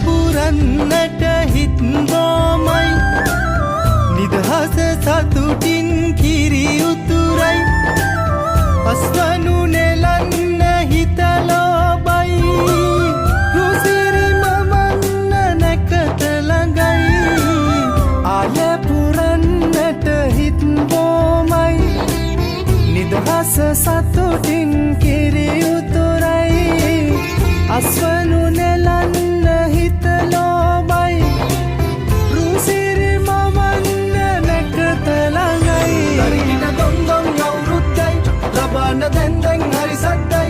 පුරන්නට හිත්බෝමයි නිදහස සතුටින් කිරි උතුරයි අස්වනු නෙලන්න හිතලෝබයි රුසිරි මමන්න නැකත ළඟයි ආය පුරන්නට හිත්බෝමයි නිදහස සතුටින් කිරි උතුරයි අස්වනු නෙලන්න හිතලෝබයි රුසිරි මමන්න නැකත ළඟයි තරිකින දොන්දොන් අවුරුද්දයි ලබන්න දැන් හරි සද්දයි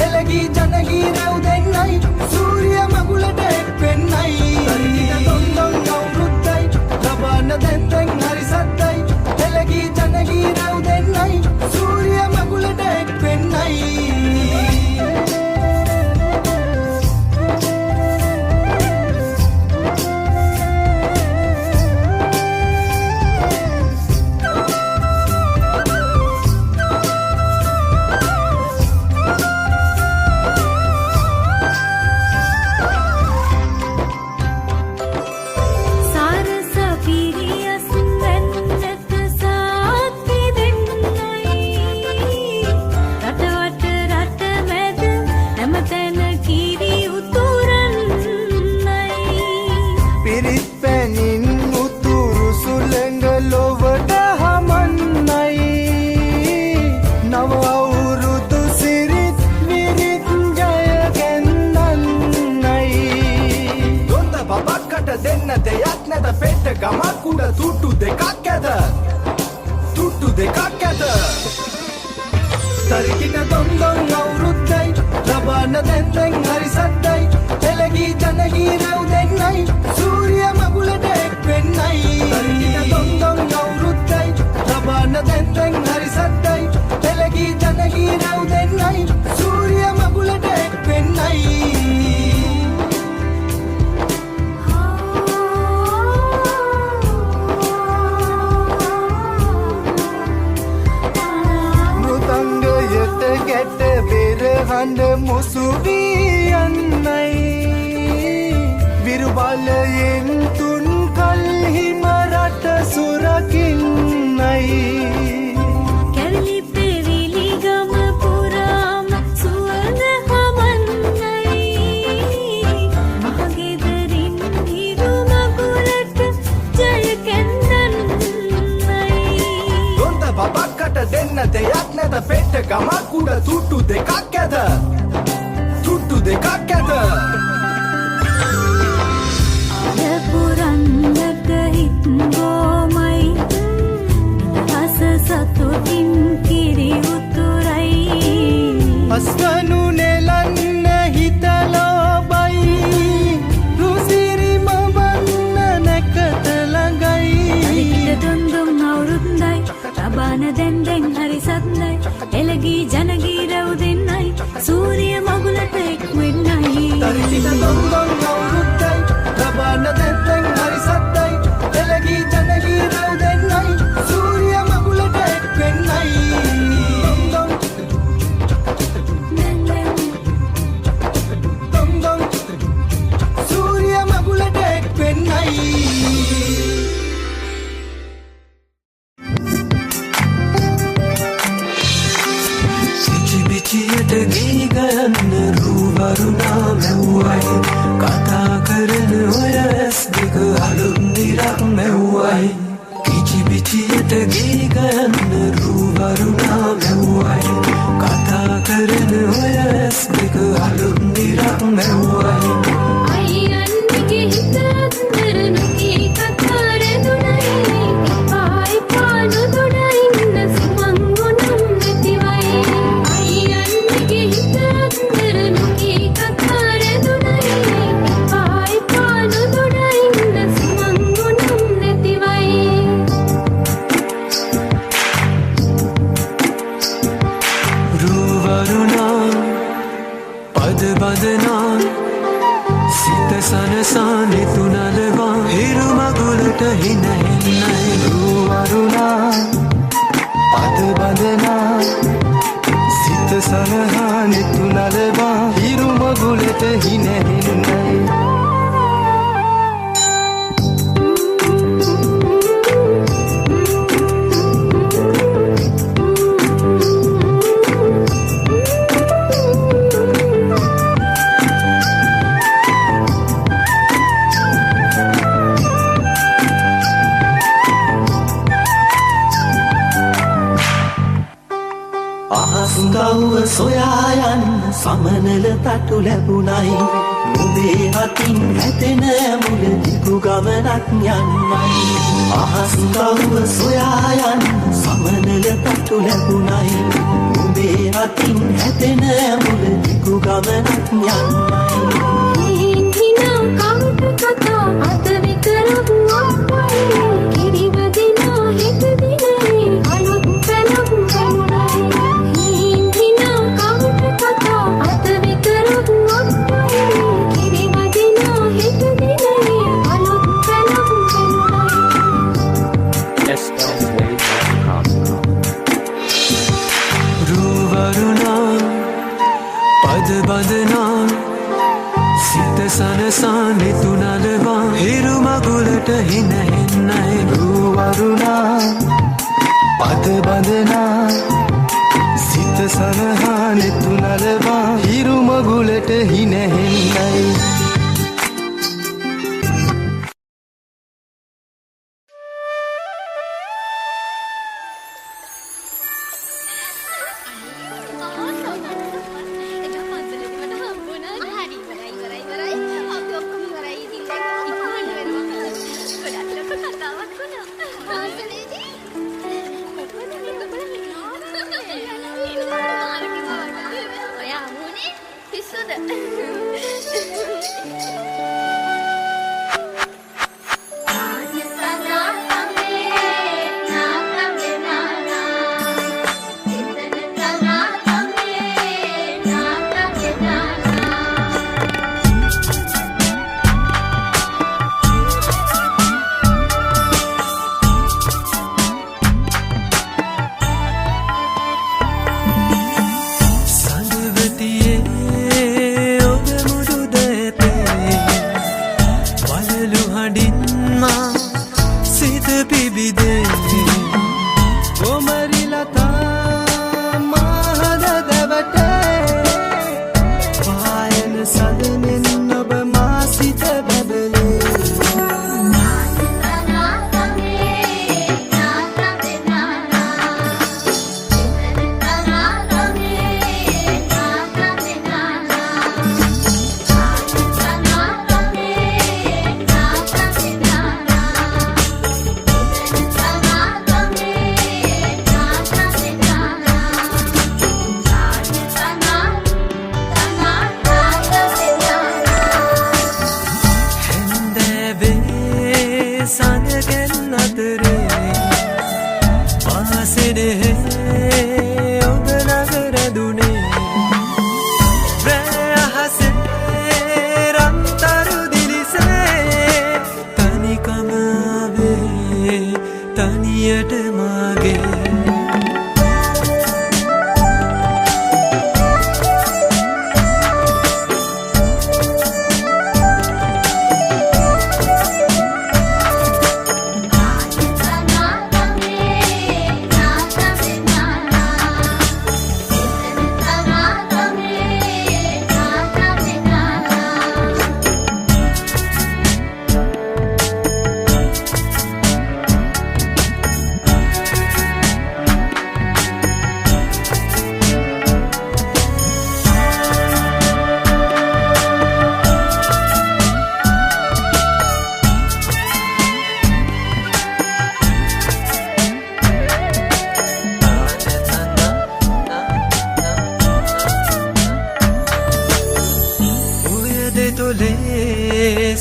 එළගී ජනගී රැව් දෙන්නයි සූර්ය මගුලට එක් වෙන්නයි තරිකින දොන්දොන් අවුරුද්දයි ලබන්න දැන් හරි සද්දයි එළගී ජනගී රැව් දෙන්නයි සූර්ය මගුලට එක් වෙන්නයි ගමක් උඩ තුට්ටු දෙකක් ඇද තුට්ටු දෙකක් ඇද තරිකින දොන්දොන් අවුරුද්දයි ලබන්න දැන් හරි සද්දයි එළගී ජනගී රැව් දෙන්නයි සූර්ය මගුලට එක් වෙන්නයි තරිකින දොන්දොන් අවුරුද්දයි ලබන්න දැන් හරි සද්දයි එළගී ජනගී රැව් දෙන්නයි සූර්ය මගුලට එක් වෙන්නයි ගැට බෙරහඬ මුසුවී යන්නයි විරුබලයෙන් තුන් කල්හිම රට සුරකින්නයි කැවිලි පෙවිලි ගම පුරාම සුවඳ හමන්නයි මහගෙදරින් හිරු මගුලට ජය කැන්දන්නයි දොන්ත බබක්කට දෙන්න දෙයක් නැත පෙට්ට ගමක් උඩ තුට්ටු දෙකක් ඇද තුට්ටු දෙකක් ඇද ආය පුරන්නට හිත්බෝමයි නිදහස සතුටින් කිරි උතුරයි අස්වනු නෙලන්න හිතලෝබයි රුසිරි මමන්න නැකත ළඟයි තරිකිට දොන්දොන් අවුරුද්දයි ලබන්න දැන් හරි සද්දයි එළගී ජනගී රැව් දෙන්නයි සූර්ය මගුලට එක් වෙන්නයි තරිකින දොන්දොන් අවුරුද්දයි ලබන්න දැන් හරි සද්දයි එළගී ජනගී රැව් දෙන්නයි සූර්ය මගුලට එක් වෙන්නයි දොන්දොන් සූර්ය මගුලට එක් වෙන්නයි ගී ගයන්න රුවරුණා මැව්වයි කතා කරන ඔය ඇස් දෙක අලුත් නිරක් මැව්වයි කිචි පිචියට ගී ගයන්න රුවරුණා මැව්වයි කතා කරන ඔය ඇස් දෙක අලුත් නිරක් මැව්වයි අයියන්ගේ හිත අත්තරනකී කතා රැඳුනයි පායි පානු දුනයි ඉන්න සුමංගුනම් නැතිවයි අයියන්ගේ හිත අත්තරනකී කතා රැඳුනයි පායි පානු දුනයි ඉන්න සුමංගුනම් නැතිවයි රුවරුණා පද බදනා සිත සනසා නිතුනලවා හිරු මගුලට හිනහෙන්නයි රුවරුණා පද බදනා සිත සනහා නිතුනලවා හිරු මගුලට හිනහෙන්නයි සොයා යන්න සමනල තටු ලැබුණයි නුඹේ අතින් හැතෙන මුල දිගු ගමනක් යන්නයි අහස් කවුව සොයා යන්න සමනල තටු ලැබුණයි නුඹේ අතින් හැතෙන මුල දිගු ගමනක් යන්නයි හිනා කවුට කතා අත විතරපු අප්පයි කිරිවදිනා හිත දිනේ අලුත් පැලපු ගමුණයි හිනා කවුට කතා අත විතරපු අප්පයි කිරිවදිනා හිත දිනේ අලුත් පැලපු ගමුණයි रूवरुणा पद बदना සිත සනසා නිතුනලවා හිරු මගුලට හින හෙන්නයි රුවරුණා පද බඳනා සිත සනහා නෙතුනලවා හිරු මගුලට හින හෙන්නයි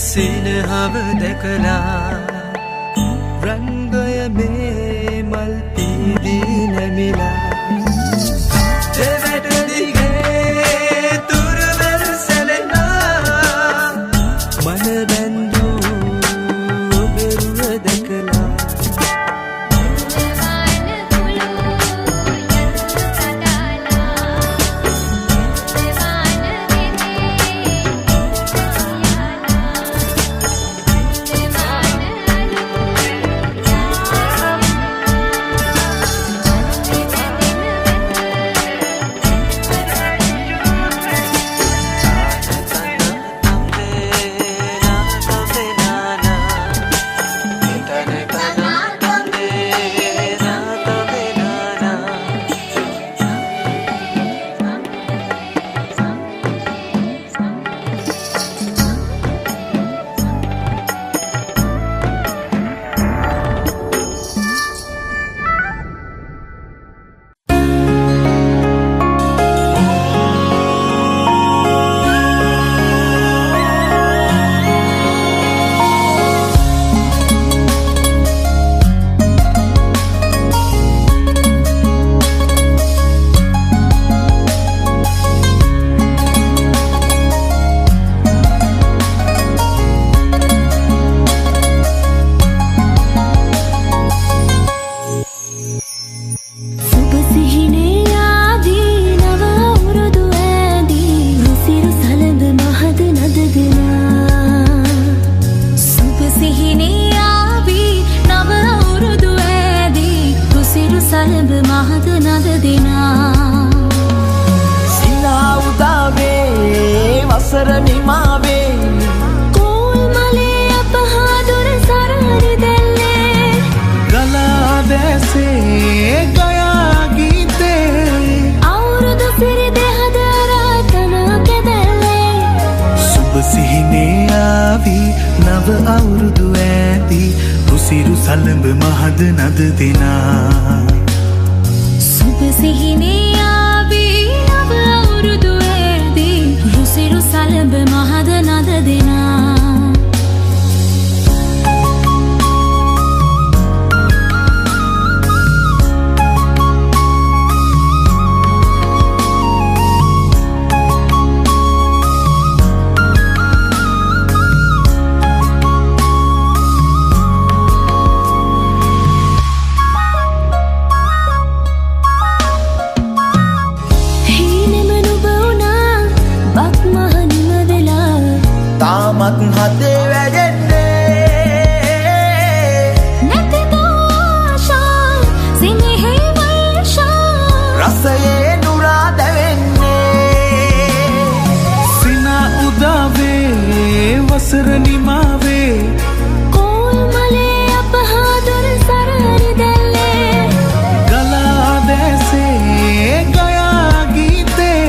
සිනහව දැකලා රංගය මේ මල් පීදී නැමිලා දෙවැට දිගේ තුරවැල් සැලෙනා මන බැන්දූ ඔබරුව දැකලා වසර නිමාවේ කෝල් මලේ අපහාදුර සරහරි දැල්ලේ ගලා දැසේ ගයා ගීතේ අවුරුදු සිරි දෙහද රාතන කෙදැල්ලේ සුබ සිහිනේ ආවි නව අවුරුදු ඇති රුසිරු සලඹ මහද නද දෙනා සුබ සිහිනේ ආවී නව අවුරුදු ඇදී රුසිරු සලඹ මහද නද දෙනා තාමත් හදේ වැඩෙන්නේ නැතිද ආශා සිනහේ වර්ෂා රසයේ නුරා දැවෙන්නේ සිනා උදාවේ වසර නිමාවේ කෝල් මලේ අපහාදුර සරහරි දැල්ලේ ගලා දැසේ ගයා ගීතේ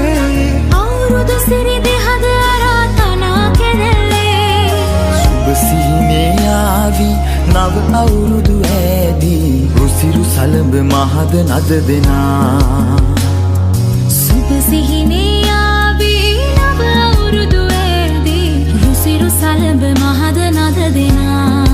අවුරුදු සිරි දෙහද රාතනා කෙදැල්ලේ සුබ සිහිනේ ආවි නව අවුරුදු ඇදී රුසිරු සලඹ මහද නද දෙනා සුබ සිහිනේ ආවී නව අවුරුදු ඇදී රුසිරු සලඹ මහද නද දෙනා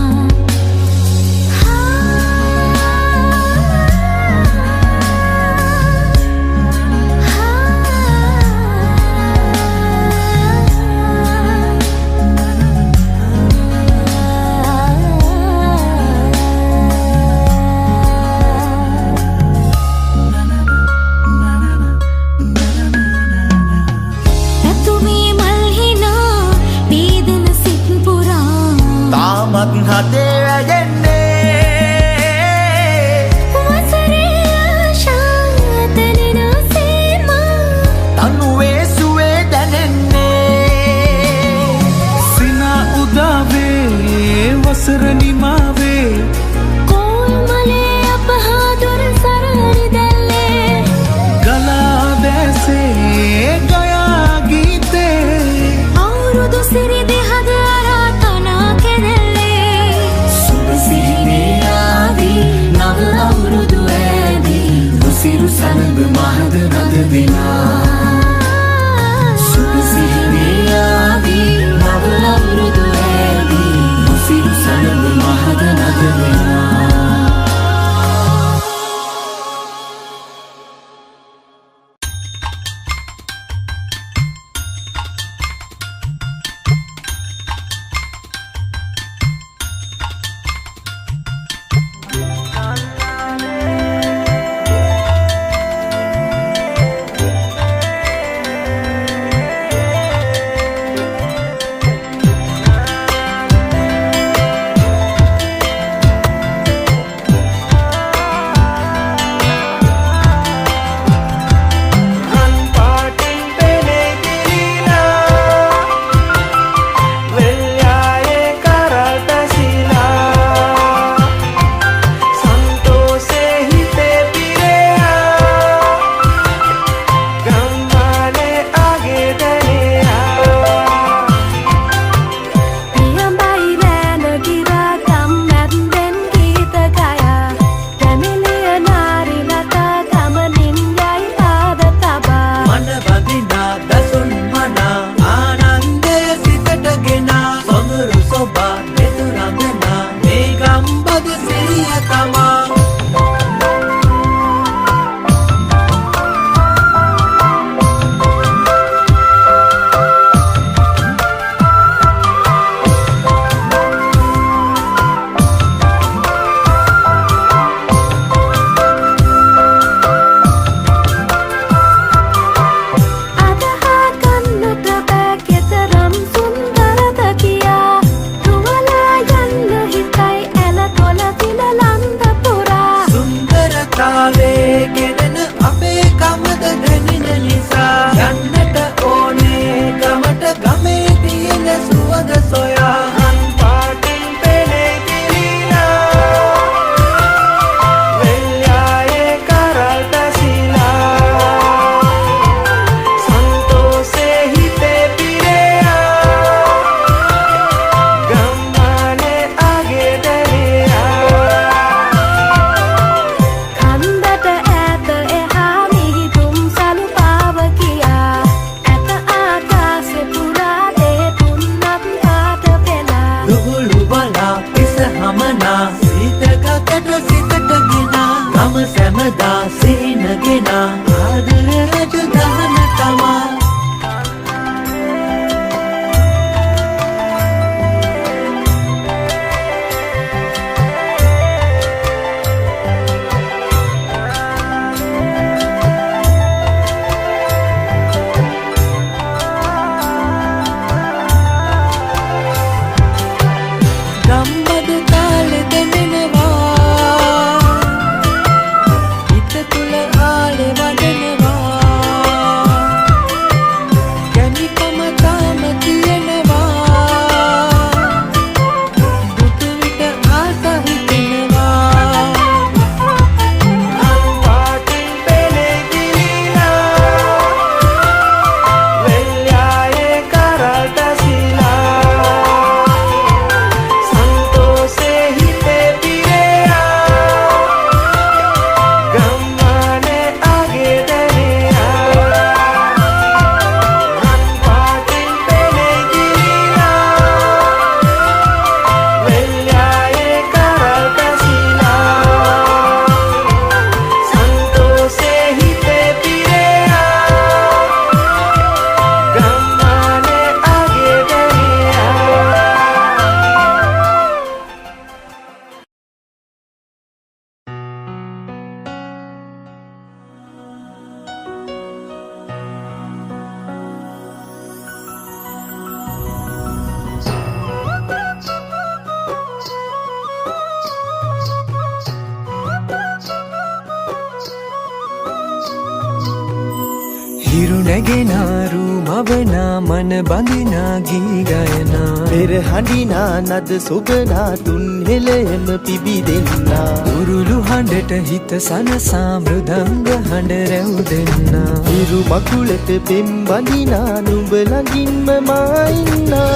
නැගෙනාරු මවනා මන බඳිනා ගී ගයනා පෙර හඬිනා නද සොබනා තුන් හෙළයම පිබිදෙන්නා උරුළු හඬට හිත සනසා මෘදංග හඬ රැව් දෙන්නා හිරු මකුලට පෙම් බඳිනා නුඹ ළඟින්ම මා ඉන්නා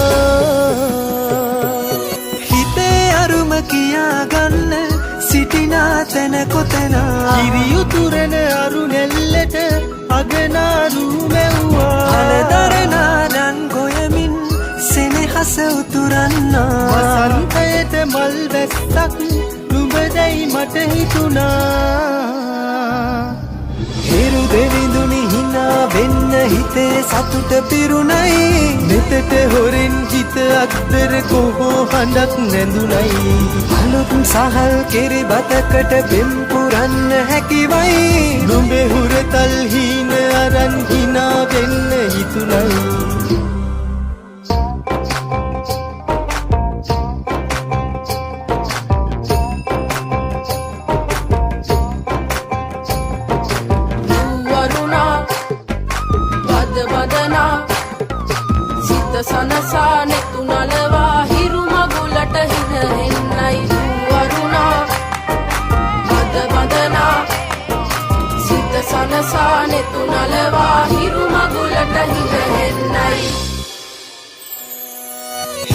හිතේ අරුම කියාගන්න සිටිනා තැන කොතනා කිරියුතුරන අරු නෙල්ලට අගනාරු මැව්වා හලදරනාදන් ගොයමින් සෙනෙහස උතුරන්නා වසන්තයට මල් වැස්සක් නුඹදැයි මට හිතුණා හිරු දෙවිඳුනි හිනා වෙන්න හිතේ සතුට පිරුණයි නෙතට හොරෙන් හිත අත්තර කොහෝ හඬක් නැඳුනයි අලුත් සහල් කෙරි බතකට පෙම් පුරන්න හැකිවයි නුඹේ හුරතල් හීන අරන් හිනා වෙන්න හිතුණයි සනසා නෙතු නලවා හිරු මගුලට හින එන්නයි වරුණා බද බදනා සිත සනසා නෙතු නලවා හිරු මගුලට හින එන්නයි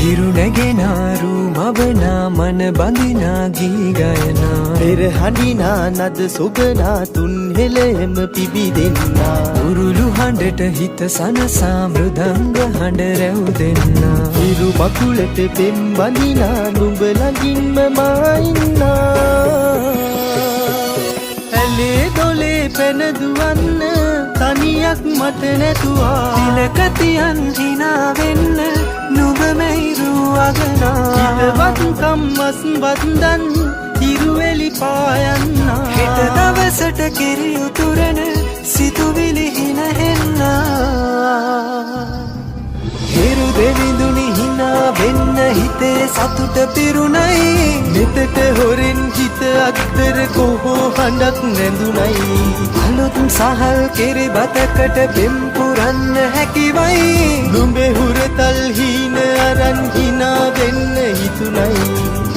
හිරු නැගෙනාරු මවනා මන බඳිනා ගී ගයනා පෙර හඬිනා නද සොබනා තුන් හෙළයම පිබිදෙන්නා උරුළු හඬට හිත සනසා මෘදංග හඬ රැව් දෙන්නා හිරු මකුලට පෙම් බඳිනා නුඹ ළඟින්ම මා ඉන්නා ඇලේ දොලේ පැන දුවන්න තනියක් මට නැතුවා තිලකතියන් හිනා වෙන්න නුඹ මෙහිරු අගනා හිතවත්කම් මස් බන්දන් හිරුවෙලි පායන්නා හෙට දවසට කිරි උතුරන සිතුවිලි හිනහෙන්නා හිරු දෙවිඳුනි හිනා වෙන්න හිතේ සතුට පිරුණයි නෙතට හොරෙන් හිත අත්තර කොහෝ හඬක් නැඳුනයි අලුත් සහල් කෙරි බතකට පෙම් පුරන්න හැකිවයි නුඹේ හුරතල් හීන අරන් හිනා වෙන්න හිතුණයි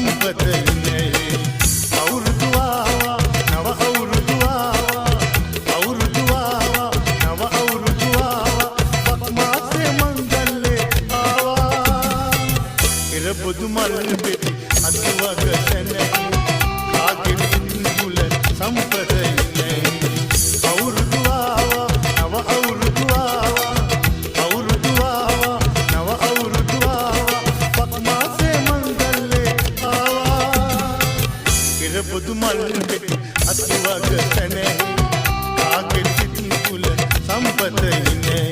සම්පත ඉන්නේ අවුරුදු ආවා නව අවුරුදු ආවා අවුරුදු ආවා නව අවුරුදු ආවා පක්මාසේ මංගල්ලේ ආවා ඉර බුදු මල් පෙති අතුවක සැනහි කාගේ මුල සම්පත ඉන්නේ අවුරුදු ආවා නව අවුරුදු ආවා අවුරුදු ආවා නව අවුරුදු ආවා පක්මාසේ මංගල්ලේ ආවා ඉර බුදු මල් පෙති අතුවක සැනහි කාගේ මුල සම්පත ඉන්නේ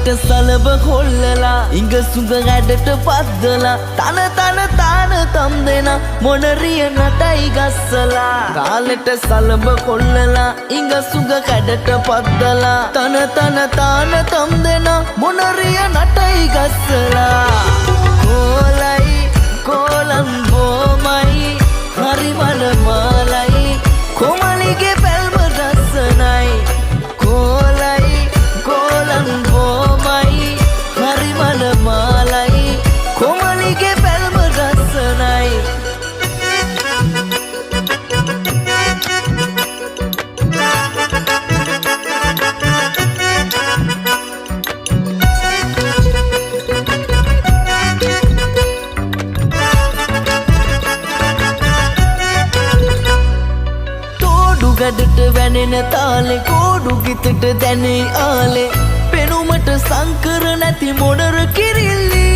තාලෙට සලබ කොල්ලලා ඉඟ සුඟ ඇඩට පද්දලා තන තම් දෙන මොනරිය නටයි ගස්සලා තාලෙට සලබ කොල්ලලා ඉඟ සුඟ කැඩට පද්දලා තන තම් දෙන මොනරිය නටයි ගස්සලා කොලයි කොලම් බොමයි හරි මනමාලයි කොමලිගේ පැල්ම රසනයි කොලයි කොලම් බොමයි හරි මනමාලයි කොමලිගේ පැල්ම රසනයි ගඩට වැනෙන තාලේ කෝඩු ගිතට දැනේ ආලේ පෙනුමට සංකර නැති මොනර කිරිල්ලි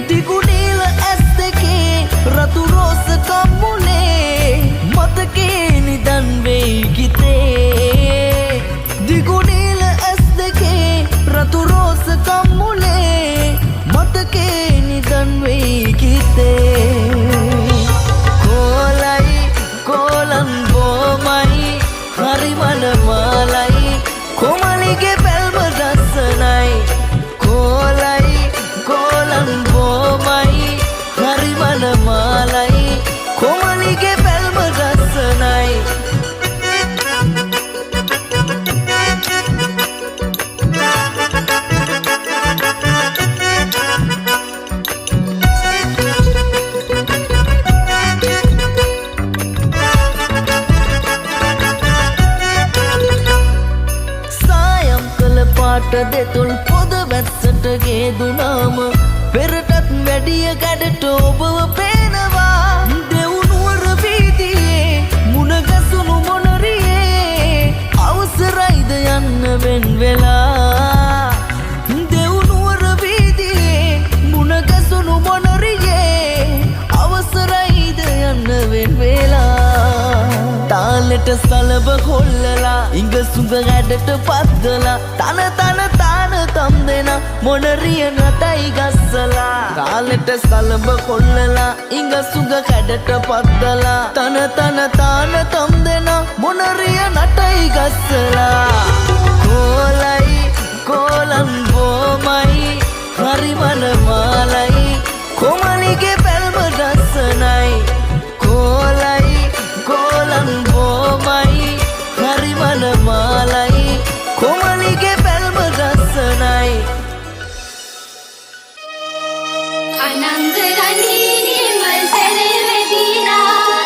දිගුනීල ඇස් දෙකේ රතු රෝස කම්මුලේ මතකේ නිදන් වෙයි ගිතේ දිගුනීල ඇස් දෙකේ රතු රෝස කම්මුලේ මතකේ නිදන් වෙයි ගිතේ කොලයි කොලම් බොමයි හරි මනමාලයි කොමලිගේ පැල්ම රසනයි කොලයි කොලම් බොමයි හරි මනමාලයි කොමලිගේ පැල්ම රසනයි පාට දෙතුල් පොද වැස්සට ගේදුනාම පෙරටත් වැඩිය ගැඩට ඔබව පේනවා දෙවුනුවර වීදියේ මුණගැසුණු මොනරියේ අවසරයිද යන්න වෙන් වෙලා දෙවුනුවර වීදියේ මුණගැසුණු මොනරියේ අවසරයිද යන්න වෙන් වෙලා තාලෙට සලබ කොල්ලලා ඉඟ සුඟ ඇඩට පද්දලා තන තම් දෙන මොනරිය නටයි ගස්සලා තාලෙට සලබ කොල්ලලා ඉඟ සුඟ කැඩට පද්දලා තන තම් දෙන මොනරිය නටයි ගස්සලා කොලයි කොලම් බොමයි හරි මනමාලයි කොමලිගේ පැල්ම රසනයි කොලයි කොලම් බොමයි හරි මනමාලයි කොමලිගේ පැල්ම රසනයි අනංග රණීනි මල් සැලේ වෙදීනා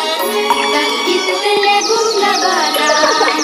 තක්කිත ලැබුම් ලබානා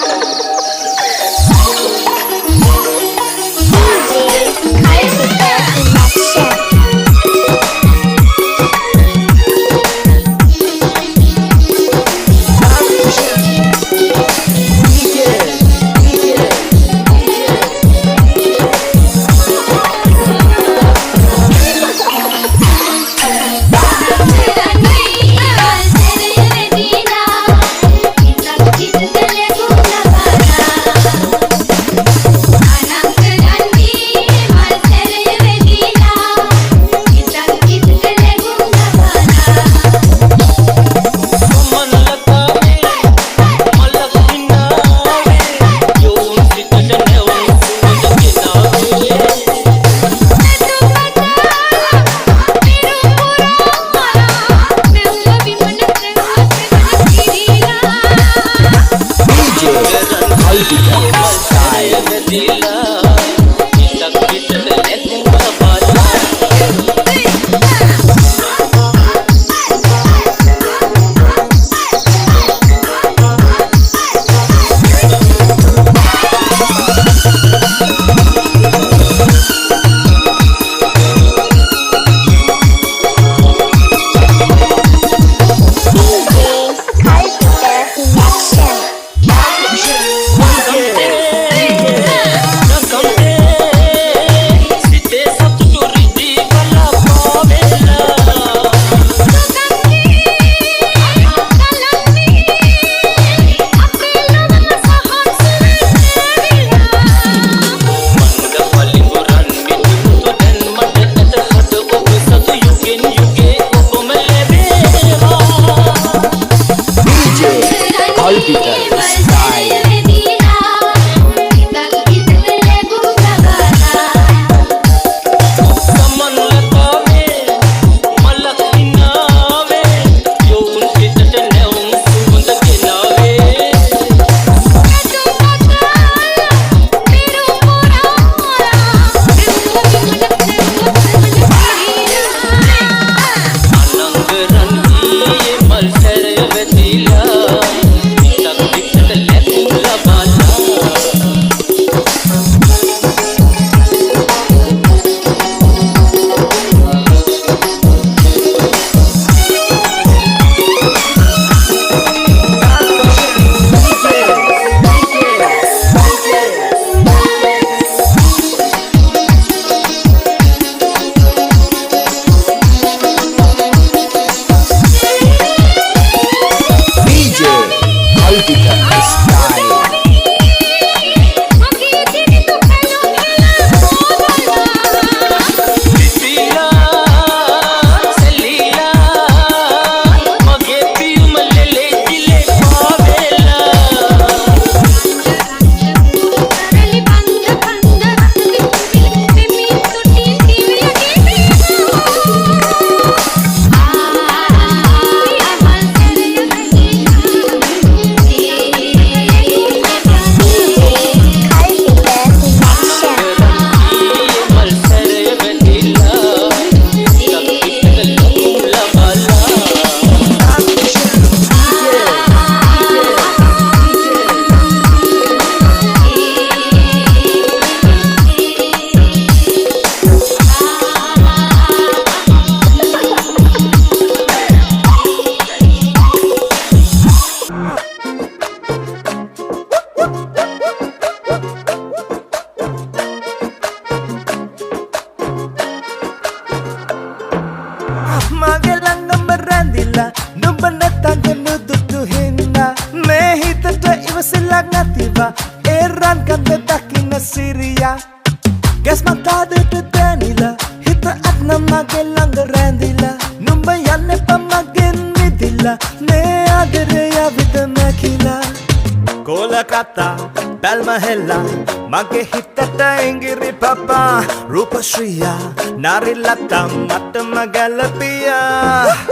kata Balma hella Mage hitata ingiri papa Rupa Shriya Nari lata Mata magalapia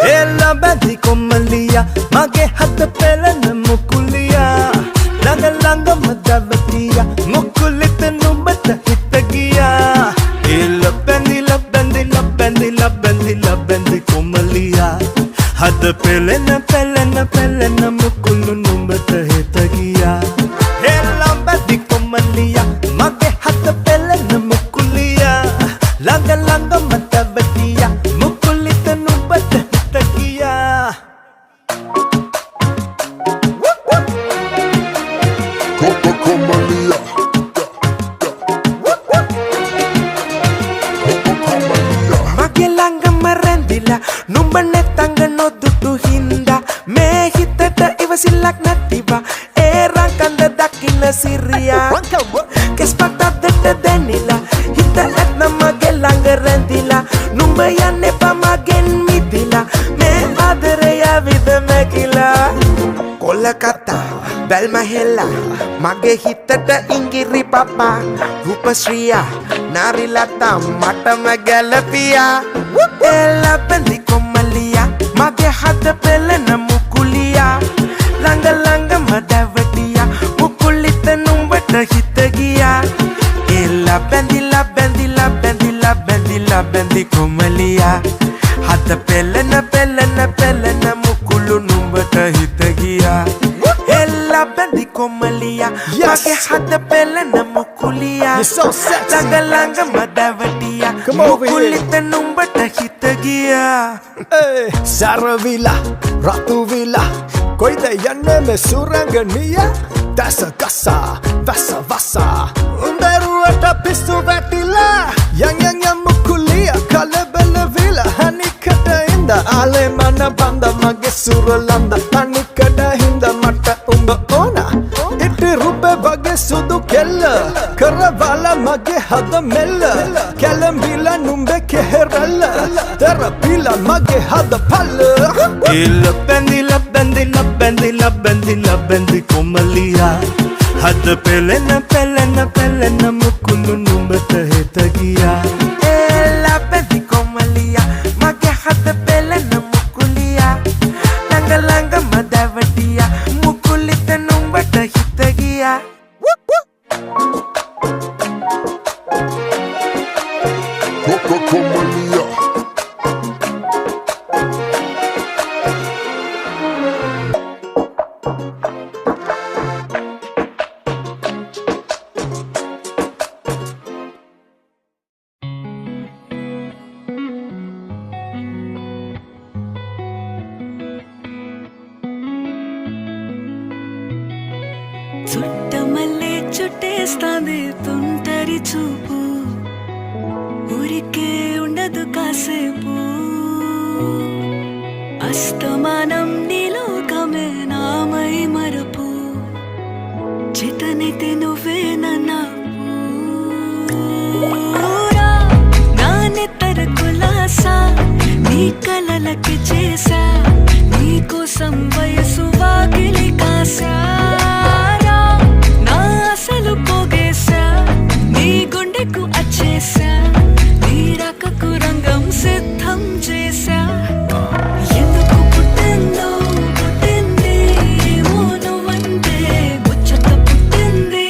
Ella badi komaliya Mage hatta pelana mukuliya Langa langa madavatiya Mukulita numbata hitagiya Ella bandi la bandi la bandi la bandi la bandi komaliya Hada pelena pelena pelena mukulu numbata hitagiya Ella badi komaliya Mage hatta pelena mukuliya Langa langa madavatiya Mukulita numbata hitagiya Magelanga marandila numbane tanga no dudu hinda me hitata ivasilak nativa era kanda dakina siria kespata detta denila hitta atna magelanga randila numbayane pamagen midila me adreya vida megila Kolkata Balma hella mage hitata ingiri papa Rupa Shriya Nari lata mata magalapia Ella bandi komaliya mage hada pelena mukuliya Langa langa madavatiya mukulita numbata hitagiya Ella bandi la bandi la bandi la bandi la bandi komaliya Hada pelena pelena pelena mukulu numbata hitagiya Ella bandi komaliya mage hada pelena mukuliya You're so sexy. Langa langa madavatiya Come over here. mukulita numbata hitagiya Hey, Saravila, Ratuvila, Koida yanne me suranganiya Dasa kasa, vasa vasa Underuata pistu vatila Yang mukuliya Kalebele vila Hanikata inda Ale mana banda mage suralanda Hanikata hinda mata umba ona Iti rube vage sudu kella Karavala mage hada mella Kalambila numbe keheralla Terapila mage hada palla Illa bendi la bendi la bendi la bendi la bendi komaliya Hada pelena pelena pelena mukulu numbata hetagiya Ella bandi komaliya mage hada pelena mukuliya Langa langa madavatiya mukulita numbata hitagiya Chuttamalle చుట్టేస్తాంది తుంటరి చూపు ఊరికే ఉండదు కాసేపు అస్తమానం నీలోకమే నామై మరపు చితనితే నువ్వే నూరా నానెత్తర కులాసా నీ కలలకి చేసా నీకోసం వయసు వాకిలి కాసా అసలు పోగేశా నీ గుండెకు అచ్చేసా నీ రకకు రంగం సిద్ధం చేశా ఎందుకు పుట్టిందో పుట్టింది ఏమో నువ్వంటే ముచ్చట పుట్టింది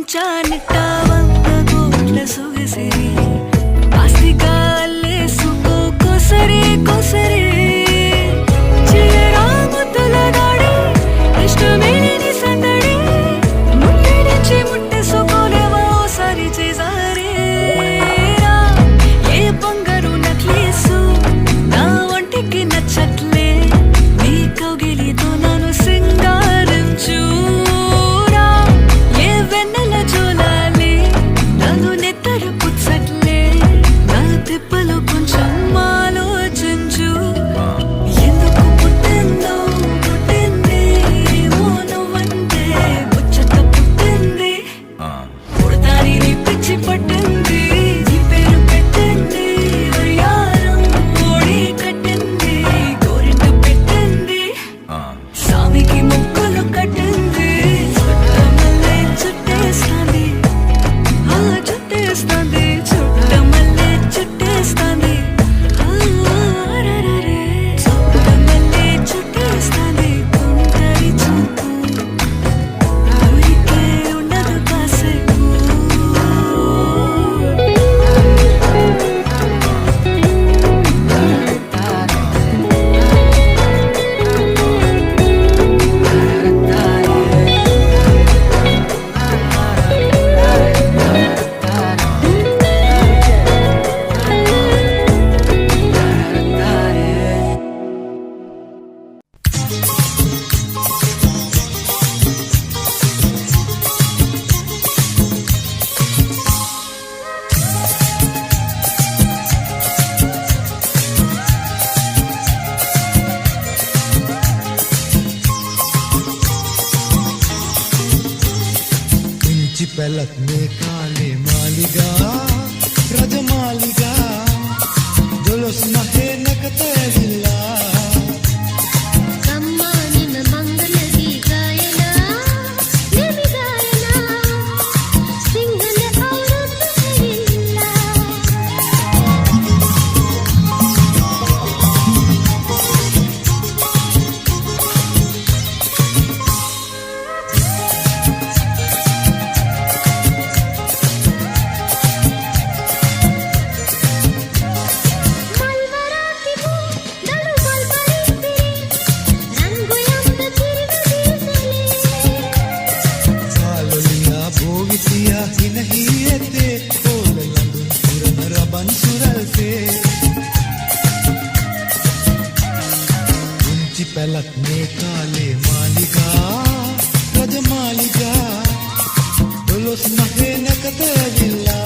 ముంచానిట్ట 100 కోట్ల సొగసిరి ఆస్తిగా అల్లేసుకో కొసరి కొసరి చిరరాముతుల దాడి ఇష్టమేని సందడి ముట్టిడిచి ముట్టేసుకోలేవా ఓసారి చేసారి ఏ బంగారు నక్లీసు నా ఒంటికి నచ్చట్లే నీ కౌగిలితో నన్ను సింగారించురా ఏ వెన్నెల జోలాలి నన్ను నెత్తరు పుచ్చట్లే నా తిప్పలు కొంచెం ఆలోచించు ఎందుకు పుట్టిందో పుట్టింది ఏమో నువ్వంటే ముచ్చట పుట్టింది పుడతాని నీ పిచ్చి పట్టింది నీ పేరు పెట్టింది వయ్యారం ఓడి కట్టింది గోరింట పెట్టింది స్వామికి మొక్కులు కట్టింది చుట్టమల్లే చుట్టేస్తాంది ఆ చుట్టేస్తాంది చుట్టమల్లే చుట్టేస్తాంది అరెరెరె. చుట్టమల్లే చుట్టేస్తాంది తుంటరి చూపు ఊరికే ఉండదు కాసేపు ఇంచి పెలక్ మే కాలే మాలిగా రజమాలిగా జొలస్ మహే నకతే విల్లా కమ్మానిన మంగళది గాయన నేమి గాయన సింగన ఔరత్ హరిల్లా మల్వరాతి పూ దడు మల్బరి పిరి రంగుయంత తిరుగదీసలే సాలలియా భోగిసియా హినహియతే ఓలలందు పురన రబన్ సురల్తే ఇంచి పెలక్ మే కాలే మాలిగా రజమాలిగా జొలస్ మహే నకతే విల్లా